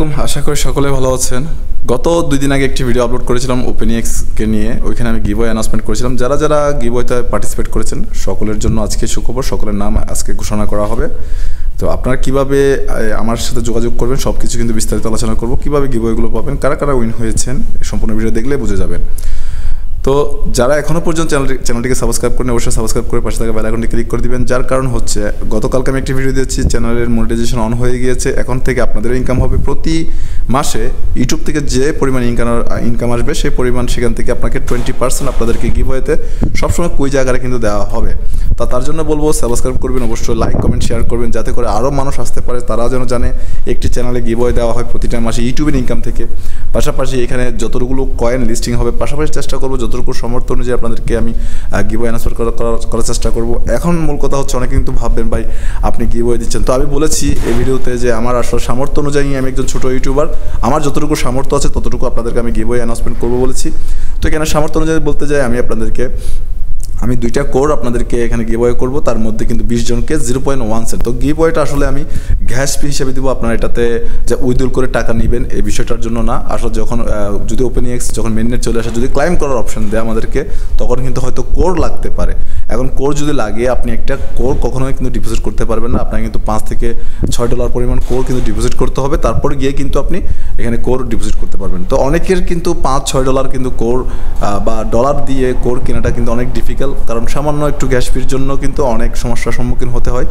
আলাইকুম, আশা করি সকলে ভালো আছেন। গত 2 দিন আগে একটি ভিডিও আপলোড করেছিলাম ওপেনএক্সকে নিয়ে। ওইখানে আমি গিভওয়ে অ্যানাউন্সমেন্ট করেছিলাম। যারা যারা গিভওয়েতে পার্টিসিপেট করেছেন সকলের জন্য আজকে সুখবর, সকলের নাম আজকে ঘোষণা করা হবে। তো আপনারা কিভাবে আমার সাথে যোগাযোগ করবেন সব কিছু কিন্তু বিস্তারিত আলোচনা করব। কিভাবে গিভওয়েগুলো পাবেন, কারা কারা উইন হয়েছেন সম্পূর্ণ ভিডিও দেখলে বুঝে যাবেন। তো যারা এখনও পর্যন্ত চ্যানেলটিকে সাবস্ক্রাইব করেন অবশ্যই সাবস্ক্রাইব করে পাশে থাকা বেল আইকনটি ক্লিক করে দিবেন। যার কারণ হচ্ছে গতকালকে আমি একটি ভিডিও দিয়েছি, চ্যানেলের মনিটাইজেশন অন হয়ে গিয়েছে। এখন থেকে আপনাদের ইনকাম হবে প্রতি মাসে ইউটিউব থেকে যে পরিমাণ ইনকাম আসবে সেই পরিমাণ সেখান থেকে আপনাকে 20% আপনাদেরকে গিভওয়েতে সবসময় কুইজ আকারে কিন্তু দেওয়া হবে। তার জন্য বলবো সাবস্ক্রাইব করবেন, অবশ্যই লাইক কমেন্ট শেয়ার করবেন, যাতে করে আরও মানুষ আসতে পারে, তারা যেন জানে একটি চ্যানেলে গিভওয়ে দেওয়া হয় প্রতিটা মাসে ইউটিউবের ইনকাম থেকে। পাশাপাশি এখানে যতগুলো কয়েন লিস্টিং হবে, পাশাপাশি চেষ্টা করবো যতটুকু সামর্থ্য অনুযায়ী আপনাদেরকে আমি গিভওয়ে অ্যানাউন্সমেন্ট করার চেষ্টা করব। এখন মূল কথা হচ্ছে অনেকে কিন্তু ভাববেন ভাই আপনি গিভওয়ে দিচ্ছেন। তো আমি বলেছি এই ভিডিওতে যে আমার আসলে সামর্থ্য অনুযায়ী আমি একজন ছোটো ইউটিউবার, আমার যতটুকু সামর্থ্য আছে ততটুকু আপনাদেরকে আমি গিভওয়ে অ্যানাউন্সমেন্ট করবো বলেছি। তো এখানে সামর্থ্য অনুযায়ী বলতে যাই আমি 2টা কোর আপনাদেরকে এখানে গিভওয়ে করব। তার মধ্যে কিন্তু 20 জনকে 0.1 সেন্ট। তো গিভওয়েটা আসলে আমি গ্যাস ফি হিসেবে দিব। আপনারা এটাতে যে উইথড্রল করে টাকা নেবেন এই বিষয়টার জন্য না। আসলে যদি ওপেনএক্স যখন মেননেট চলে আসে, যদি ক্লাইম করার অপশন দেয় আমাদেরকে, তখন কিন্তু হয়তো কোর লাগতে পারে। এখন কোর যদি লাগে, আপনি একটা কোর কখনোই কিন্তু ডিপোজিট করতে পারবেন না। আপনাকে কিন্তু $5 থেকে $6 পরিমাণ কোর কিন্তু ডিপোজিট করতে হবে, তারপরে গিয়ে কিন্তু আপনি এখানে কোর ডিপোজিট করতে পারবেন। তো অনেকের কিন্তু $5-6 কিন্তু কোর বা ডলার দিয়ে কোর কেনাটা কিন্তু অনেক ডিফিকাল্ট, কারণ সামান্য একটু গ্যাস ফির জন্য কিন্তু অনেক সমস্যার সম্মুখীন হতে হয়।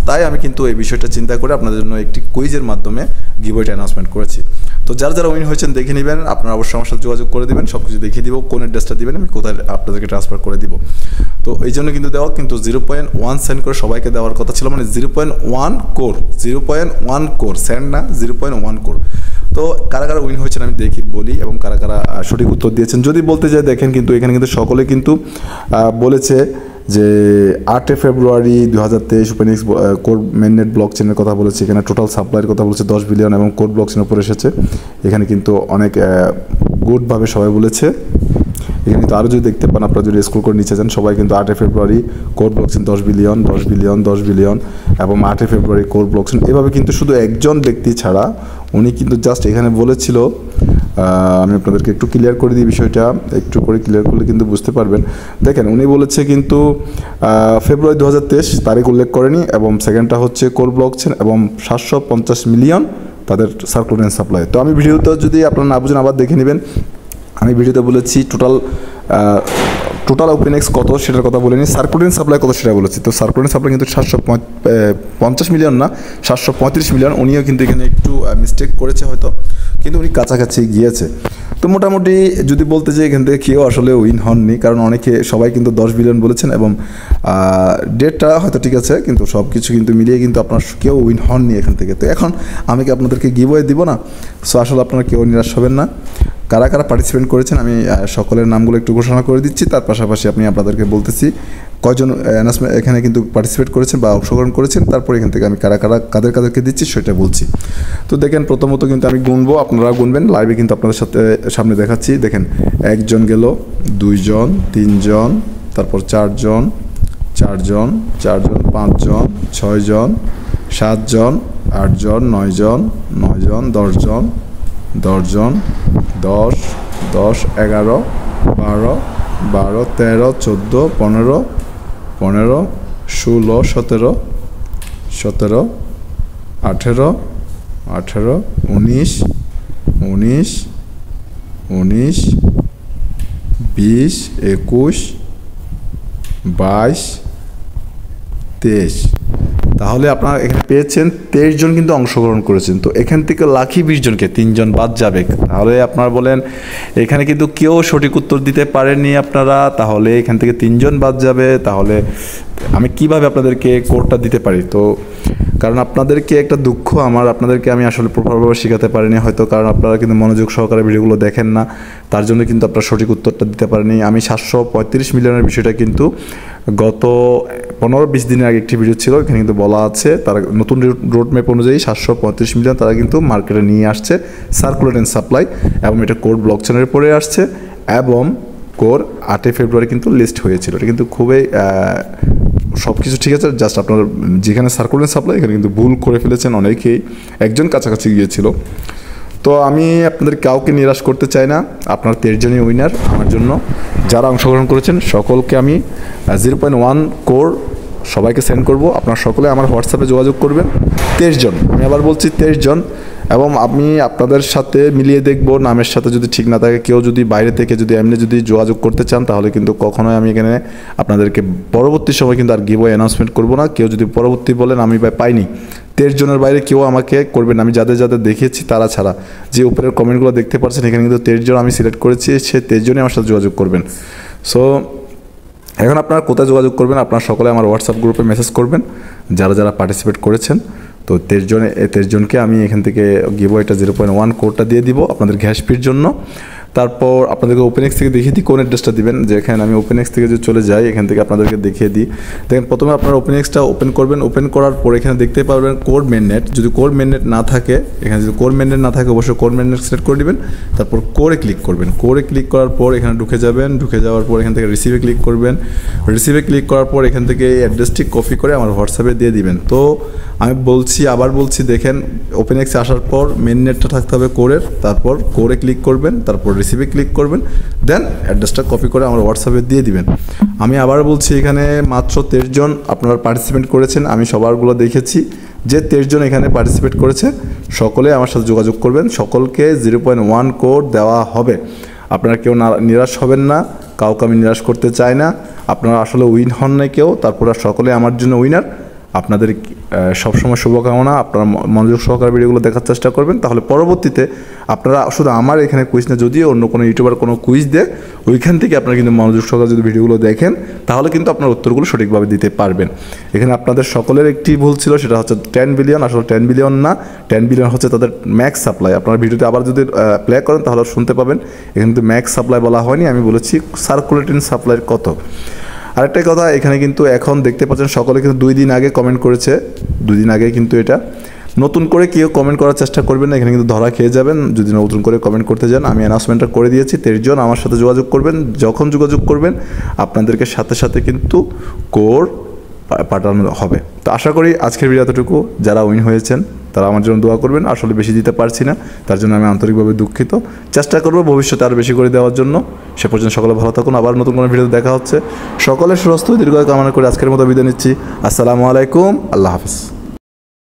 তাই আমি কিন্তু এই বিষয়টা চিন্তা করে আপনাদের জন্য একটি কুইজের মাধ্যমে গিভওয়েটা অ্যানাউন্সমেন্ট করেছি। তো যারা যারা উইন হয়েছেন দেখে নেবেন, আপনারা অবশ্যই আমার সাথে যোগাযোগ করে দেবেন, সব কিছু দেখিয়ে দিব, কোন অ্যাড্রেসটা দিবেন আমি কোথায় আপনাদেরকে ট্রান্সফার করে দিব। তো এই জন্য কিন্তু দেওয়া কিন্তু 0.1 সেন্ট করে সবাইকে দেওয়ার কথা ছিল, মানে 0.1 কোর সেন্ট না, 0.1 কোর। তো কারা কারা উইন হয়েছেন আমি বলি এবং কারা কারা সঠিক উত্তর দিয়েছেন যদি বলতে যাই, দেখেন কিন্তু এখানে কিন্তু সকলে কিন্তু বলেছে যে 8 ফেব্রুয়ারি 2023 ওপেনএক্স কোর মেননেট ব্লক চেনের কথা বলেছে। এখানে টোটাল সাপ্লাইয়ের কথা বলেছে 10 বিলিয়ন এবং কোর ব্লক চেনের উপরে এসেছে। এখানে কিন্তু অনেক গুডভাবে সবাই বলেছে। এখানে কিন্তু আরও যদি দেখতে পান, আপনারা যদি স্ক্রল করে নিচে যান, সবাই কিন্তু 8 ফেব্রুয়ারি কোর ব্লকচেন 10 বিলিয়ন এবং 8 ফেব্রুয়ারি কোর ব্লকচেন, এভাবে কিন্তু শুধু একজন ব্যক্তি ছাড়া উনি কিন্তু জাস্ট এখানে বলেছিল। আমি আপনাদেরকে একটু ক্লিয়ার করে দিই বিষয়টা, একটু করে ক্লিয়ার করলে কিন্তু বুঝতে পারবেন। দেখেন উনি বলেছে কিন্তু ফেব্রুয়ারি 2023 তারিখ উল্লেখ করেনি, এবং সেকেন্ডটা হচ্ছে কোর ব্লকচেন এবং 750 মিলিয়ন তাদের সার্কুলেশন সাপ্লাই। তো আমি ভিডিওতে যদি আপনারা না বুঝেন আবার দেখে নেবেন। আমি ভিডিওতে বলেছি টোটাল ওপেনএক্স কত সেটার কথা বলিনি, সার্কুলেশন সাপ্লাই কত সেটা বলেছি। তো সার্কুলেশন সাপ্লাই কিন্তু 750 মিলিয়ন না, 735 মিলিয়ন। উনিও কিন্তু এখানে একটু মিস্টেক করেছে হয়তো, কিন্তু উনি কাছাকাছি গিয়েছে। তো মোটামুটি যদি বলতে চাই এখান থেকে কেউ আসলে উইন হননি, কারণ সবাই কিন্তু 10 বিলিয়ন বলেছেন এবং ডেটটা হয়তো ঠিক আছে, কিন্তু সব কিছু কিন্তু মিলিয়ে কিন্তু আপনার কেউ উইন হননি এখান থেকে। তো এখন আমি কি আপনাদেরকে গিভওয়ে দিব না? সো আসলে আপনারা কেউ নিরাশ হবেন না। কারা কারা পার্টিসিপেট করেছেন আমি সকলের নামগুলো একটু ঘোষণা করে দিচ্ছি, তার পাশাপাশি আমি আপনাদেরকে বলতেছি কয়জন এখানে কিন্তু পার্টিসিপেট করেছেন বা অংশগ্রহণ করেছেন। তারপর এখান থেকে আমি কাদেরকে দিচ্ছি সেটা বলছি। তো দেখেন প্রথমত কিন্তু আমি গুনবো, আপনারা গুনবেন, লাইভে কিন্তু আপনাদের সামনে দেখাচ্ছি। দেখেন 1 জন গেল, 2 জন, 3 জন, তারপর 4 জন, 5 জন, 6 জন, 7 জন, 8 জন, 9 জন, 10 জন, 10, 11, 12, 13, 14, 15, 16, 17, 18, 19, 20, 21, 22, 23। তাহলে আপনারা এখানে পেয়েছেন 23 জন কিন্তু অংশগ্রহণ করেছেন। তো এখান থেকে লাকি 20 জনকে 3 জন বাদ যাবে। তাহলে আপনারা বলেন এখানে কিন্তু কেউ সঠিক উত্তর দিতে পারেননি আপনারা, তাহলে এখান থেকে 3 জন বাদ যাবে। তাহলে আমি কিভাবে আপনাদেরকে কোডটা দিতে পারি? তো কারণ আপনাদেরকে একটা দুঃখ আমার, আপনাদেরকে আমি আসলে প্রপারভাবে শেখাতে পারিনি হয়তো, কারণ আপনারা কিন্তু মনোযোগ সহকারে ভিডিওগুলো দেখেন না, তার জন্য কিন্তু আপনারা সঠিক উত্তরটা দিতে পারেনি। আমি 735 মিলিয়নের বিষয়টা কিন্তু গত 15-20 দিনের আগে একটি ভিডিও ছিল, এখানে কিন্তু বলা আছে তারা নতুন রোডম্যাপ অনুযায়ী 735 মিলিয়ন তারা কিন্তু মার্কেটে নিয়ে আসছে সার্কুলেশন সাপ্লাই, এবং এটা কোর ব্লকচেনের পরে আসছে এবং কোর 8 ফেব্রুয়ারি কিন্তু লিস্ট হয়েছিল। এটা কিন্তু খুবই সব কিছু ঠিক আছে, জাস্ট আপনার যেখানে সার্কুলেশন সাপ্লাই এখানে কিন্তু ভুল করে ফেলেছেন অনেকেই, একজন কাছাকাছি গিয়েছিল। তো আমি আপনাদের কাউকে নিরাশ করতে চাই না, আপনার 23 জনই উইনার আমার জন্য। যারা অংশগ্রহণ করেছেন সকলকে আমি 0.1 কোর সবাইকে সেন্ড করব। আপনারা সকলে আমার হোয়াটসঅ্যাপে যোগাযোগ করবেন। 23 জন, আমি আবার বলছি 23 জন। এবং আমি আপনাদের সাথে মিলিয়ে দেখব, নামের সাথে যদি ঠিক না থাকে, কেউ যদি বাইরে থেকে যদি এমনি যদি যোগাযোগ করতে চান তাহলে কিন্তু কখনোই আমি এখানে আপনাদেরকে পরবর্তী সময় কিন্তু আর গিভওয়ে অ্যানাউন্সমেন্ট করব না। কেউ যদি পরবর্তী বলেন আমি পাইনি, 23 জনের বাইরে কেউ আমাকে করবেন, আমি যাদের যাদের দেখিয়েছি তারা ছাড়া। যে উপরের কমেন্টগুলো দেখতে পাচ্ছেন এখানে কিন্তু 23 জন আমি সিলেক্ট করেছি, সে 23 জনই আমার সাথে যোগাযোগ করবেন। সো এখন আপনারা কোথায় যোগাযোগ করবেন? আপনারা সকলে আমার হোয়াটসঅ্যাপ গ্রুপে মেসেজ করবেন যারা যারা পার্টিসিপেট করেছেন। তো 23 জনকে আমি এখান থেকে গিভওয়েটা 0.1 কোডটা দিয়ে দিব আপনাদের গ্যাস ফির জন্য। তারপর আপনাদেরকে ওপেনএক্স থেকে দেখিয়ে দিই কোন অ্যাড্রেসটা দিবেন। যেখানে আমি ওপেনএক্স থেকে যদি চলে যাই, এখান থেকে আপনাদেরকে দেখিয়ে দিই। দেখেন প্রথমে আপনারা ওপেনএক্সটা ওপেন করবেন। ওপেন করার পর এখানে দেখতে পারবেন কোর মেননেট। যদি কোর মেননেট না থাকে, এখানে যদি কোর মেননেট না থাকে অবশ্যই কোর মেননেট সিলেক্ট করে দিবেন। তারপর কোরে ক্লিক করবেন। কোরে ক্লিক করার পর এখানে ঢুকে যাবেন। ঢুকে যাওয়ার পর এখান থেকে রিসিভে ক্লিক করবেন। রিসিভে ক্লিক করার পর এখান থেকে এই অ্যাড্রেসটি কপি করে আমার হোয়াটসঅ্যাপে দিয়ে দিবেন। তো আমি আবার বলছি, দেখেন ওপেনএক্সে আসার পর মেননেটটা থাকতে হবে কোরের, তারপর কোরে ক্লিক করবেন, তারপর রিসিভে ক্লিক করবেন, দেন অ্যাড্রেসটা কপি করে আমার হোয়াটসঅ্যাপে দিয়ে দিবেন। আমি আবার বলছি, এখানে মাত্র 23 জন আপনারা পার্টিসিপেট করেছেন। আমি সবারগুলো দেখেছি। যে 23 জন এখানে পার্টিসিপেট করেছে সকলে আমার সাথে যোগাযোগ করবেন। সকলকে 0.1 কোড দেওয়া হবে। আপনারা কেউ নিরাশ হবেন না, কাউকে আমি নিরাশ করতে চাই না। আপনারা আসলে উইন হন নাই কেউ, তারপরে সকলে আমার জন্য উইনার। আপনাদের সবসময় শুভকামনা। আপনারা মনোযোগ সহকারে ভিডিওগুলো দেখার চেষ্টা করবেন, তাহলে পরবর্তীতে আপনারা শুধু আমার এখানে কুইজ না, যদিও অন্য কোনো ইউটিউবার কোনো কুইজ দেয়, ওইখান থেকে আপনারা কিন্তু মনোযোগ সহকারে যদি ভিডিওগুলো দেখেন তাহলে কিন্তু আপনার উত্তরগুলো সঠিকভাবে দিতে পারবেন। এখানে আপনাদের সকলের একটি ভুল ছিল, সেটা হচ্ছে 10 বিলিয়ন। আসলে 10 বিলিয়ন না, 10 বিলিয়ন হচ্ছে তাদের ম্যাক্স সাপ্লাই। আপনারা ভিডিওতে আবার যদি প্লে করেন তাহলে শুনতে পাবেন এখানে কিন্তু ম্যাক্স সাপ্লাই বলা হয়নি, আমি বলেছি সার্কুলেটিং সাপ্লাইয়ের কত। আরেকটাই কথা, এখানে কিন্তু এখন দেখতে পাচ্ছেন সকলে কিন্তু 2 দিন আগে কমেন্ট করেছে। 2 দিন আগে কিন্তু এটা নতুন করে কেউ কমেন্ট করার চেষ্টা করবেন না, এখানে কিন্তু ধরা খেয়ে যাবেন যদি নতুন করে কমেন্ট করতে যান। আমি অ্যানাউন্সমেন্টটা করে দিয়েছি। 23 জন আমার সাথে যোগাযোগ করবেন। যখন যোগাযোগ করবেন আপনাদেরকে সাথে সাথে কিন্তু কোড পাঠানো হবে। তো আশা করি আজকের ভিডিও এতটুকু। যারা উইন হয়েছেন তারা আমার জন্য দোয়া করবেন। আসলে বেশি দিতে পারছি না, তার জন্য আমি আন্তরিকভাবে দুঃখিত। চেষ্টা করব ভবিষ্যতে আরও বেশি করে দেওয়ার জন্য। সে পর্যন্ত সকলে ভালো থাকুন। আবার নতুন কোনো ভিডিও দেখা হচ্ছে। সকলের সুস্বাস্থ্য দীর্ঘায়ু কামনা করে আজকের মতো বিদায় নিচ্ছি। আসসালামু আলাইকুম, আল্লাহ হাফেজ।